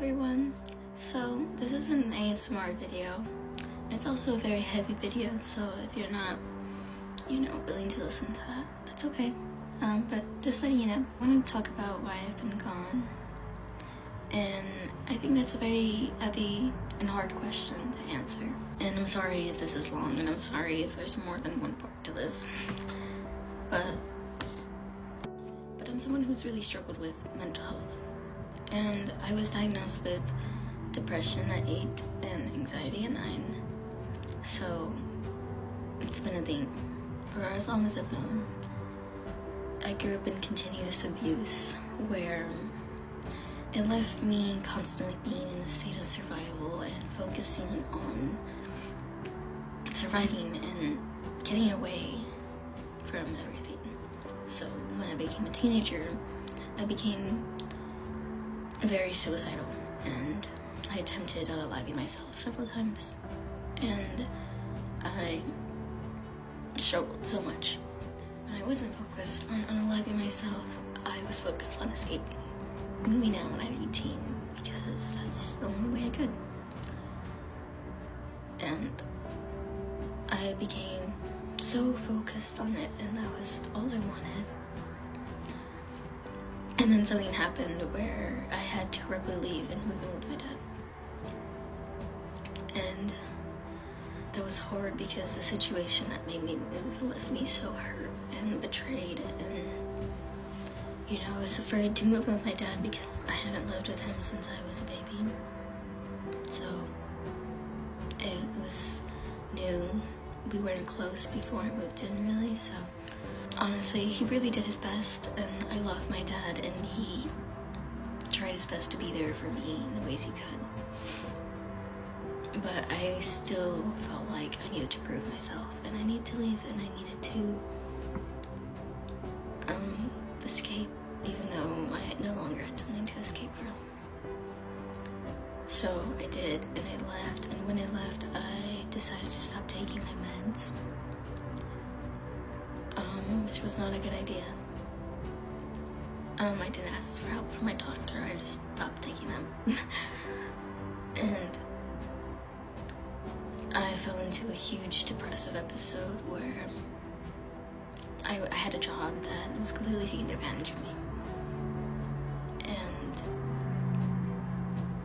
everyone. So this is an ASMR video, and it's also a very heavy video, so if you're not, willing to listen to that, that's okay. But just letting you know, I wanted to talk about why I've been gone, and I think that's a very heavy and hard question to answer. And I'm sorry if this is long, and I'm sorry if there's more than one part to this, but I'm someone who's really struggled with mental health. And I was diagnosed with depression at 8 and anxiety at 9. So it's been a thing for as long as I've known. I grew up in continuous abuse where it left me constantly being in a state of survival and focusing on surviving and getting away from everything. So when I became a teenager, I became very suicidal, and I attempted unaliving myself several times, and I struggled so much. When I wasn't focused on unaliving myself, I was focused on escaping, moving out when I was 18, because that's the only way I could. And I became so focused on it, and that was all I wanted. And then something happened where I had to abruptly leave and move in with my dad. And that was hard because the situation that made me move left me so hurt and betrayed. And, I was afraid to move with my dad because I hadn't lived with him since I was a baby. So it was new. We weren't close before I moved in, really, so honestly, he really did his best, and I love my dad, and he tried his best to be there for me in the ways he could. But I still felt like I needed to prove myself, and I needed to leave, and I needed to escape, even though I no longer had something to escape from. So I did, and I left, and when I left, I decided to stop taking my meds. Which was not a good idea. I didn't ask for help from my doctor, I just stopped taking them. And I fell into a huge depressive episode where I had a job that was completely taking advantage of me. And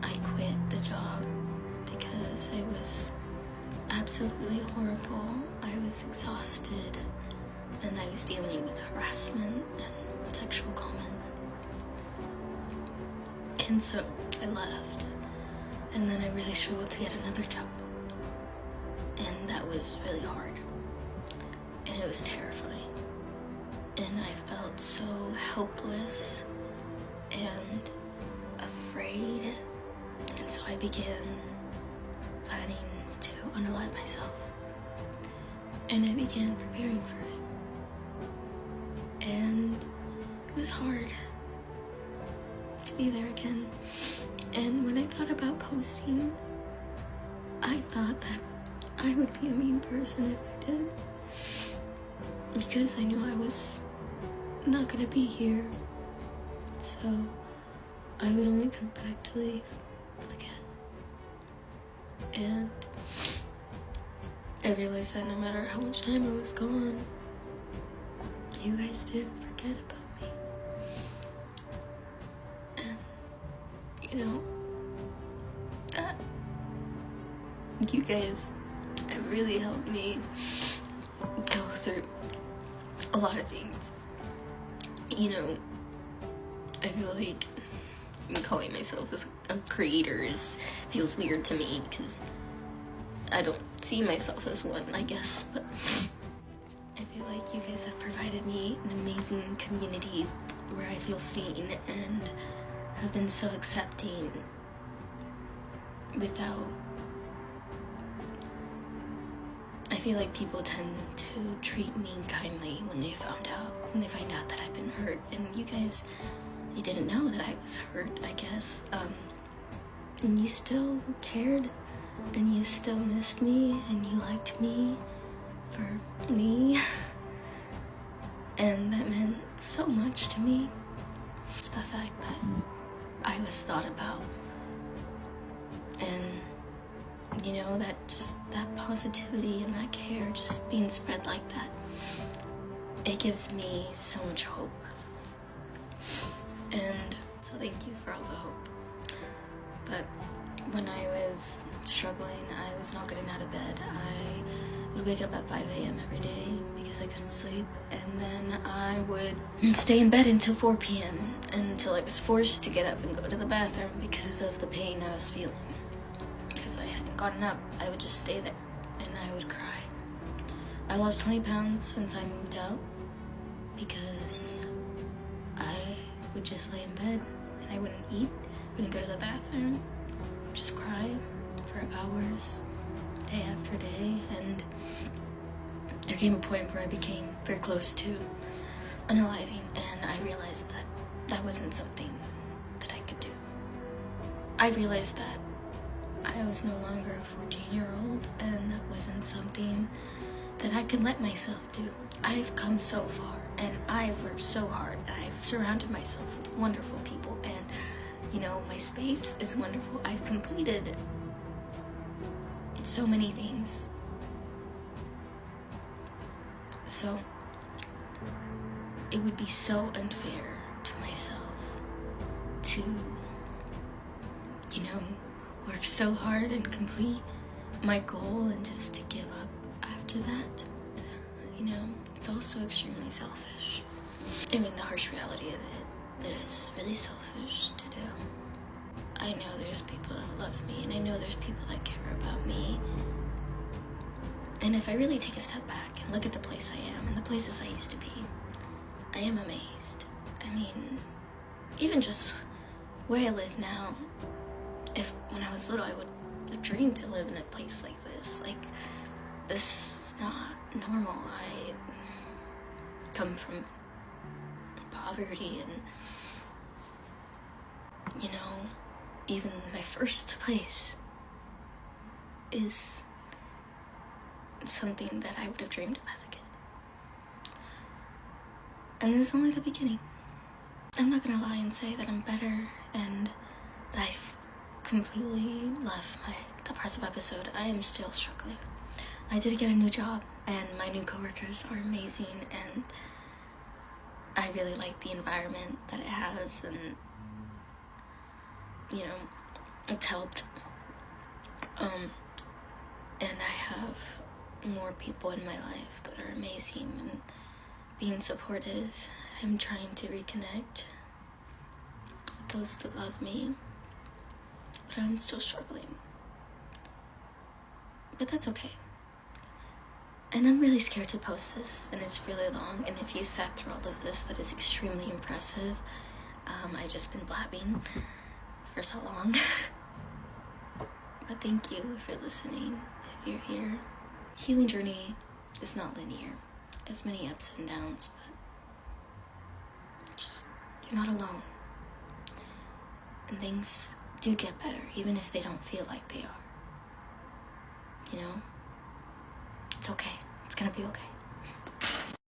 I quit the job because it was absolutely horrible. I was exhausted, and I was dealing with harassment and sexual comments. And so I left, and then I really struggled to get another job. And that was really hard, and it was terrifying. And I felt so helpless and afraid, and so I began planning to unalive myself. And I began preparing for it. And it was hard to be there again. And when I thought about posting, I thought that I would be a mean person if I did, because I knew I was not gonna be here. So I would only come back to leave again. And I realized that no matter how much time I was gone, you guys didn't forget about me. And, you guys have really helped me go through a lot of things. I feel like calling myself as a creator feels weird to me because I don't see myself as one, I guess, but I feel like you guys have provided me an amazing community where I feel seen and have been so accepting I feel like people tend to treat me kindly when they find out that I've been hurt, and you guys, you didn't know that I was hurt, I guess, and you still cared, and you still missed me, and you liked me for me, and that meant so much to me. It's the fact that I was thought about And you know, that positivity and that care just being spread like that, it gives me so much hope. And so thank you for all the hope. But when I was struggling, I was not getting out of bed. I would wake up at 5 a.m. every day because I couldn't sleep, and then I would stay in bed until 4 p.m. until I was forced to get up and go to the bathroom because of the pain I was feeling. Because I hadn't gotten up, I would just stay there and I would cry. I lost 20 pounds since I moved out because I would just lay in bed and I wouldn't eat, wouldn't go to the bathroom, I would just cry for hours, day after day, and there came a point where I became very close to unaliving, and I realized that that wasn't something that I could do. I realized that I was no longer a 14-year-old, and that wasn't something that I could let myself do. I've come so far, and I've worked so hard, and I've surrounded myself with wonderful people, and you know, my space is wonderful. I've completed so many things. So it would be so unfair to myself to, you know, work so hard and complete my goal and just to give up after that. You know, it's also extremely selfish. I mean, the harsh reality of it is really selfish to do. I know there's people that love me, and I know there's people that care about me. And if I really take a step back and look at the place I am and the places I used to be, I am amazed. I mean, even just where I live now, if when I was little I would have dreamed to live in a place like this. Like, this is not normal. I come from poverty, and you know, even my first place is something that I would have dreamed of as a kid. And this is only the beginning. I'm not gonna lie and say that I'm better and that I've completely left my depressive episode. I am still struggling. I did get a new job, and my new coworkers are amazing, and I really like the environment that it has, and you know, it's helped. And I have more people in my life that are amazing and being supportive. I'm trying to reconnect with those that love me, but I'm still struggling. But that's okay. And I'm really scared to post this, and it's really long, and if you sat through all of this, that is extremely impressive. I've just been blabbing for so long. But thank you for listening, if you're here. Healing journey is not linear. It's many ups and downs, but just, you're not alone. And things do get better, even if they don't feel like they are. You know? It's okay. It's gonna be okay.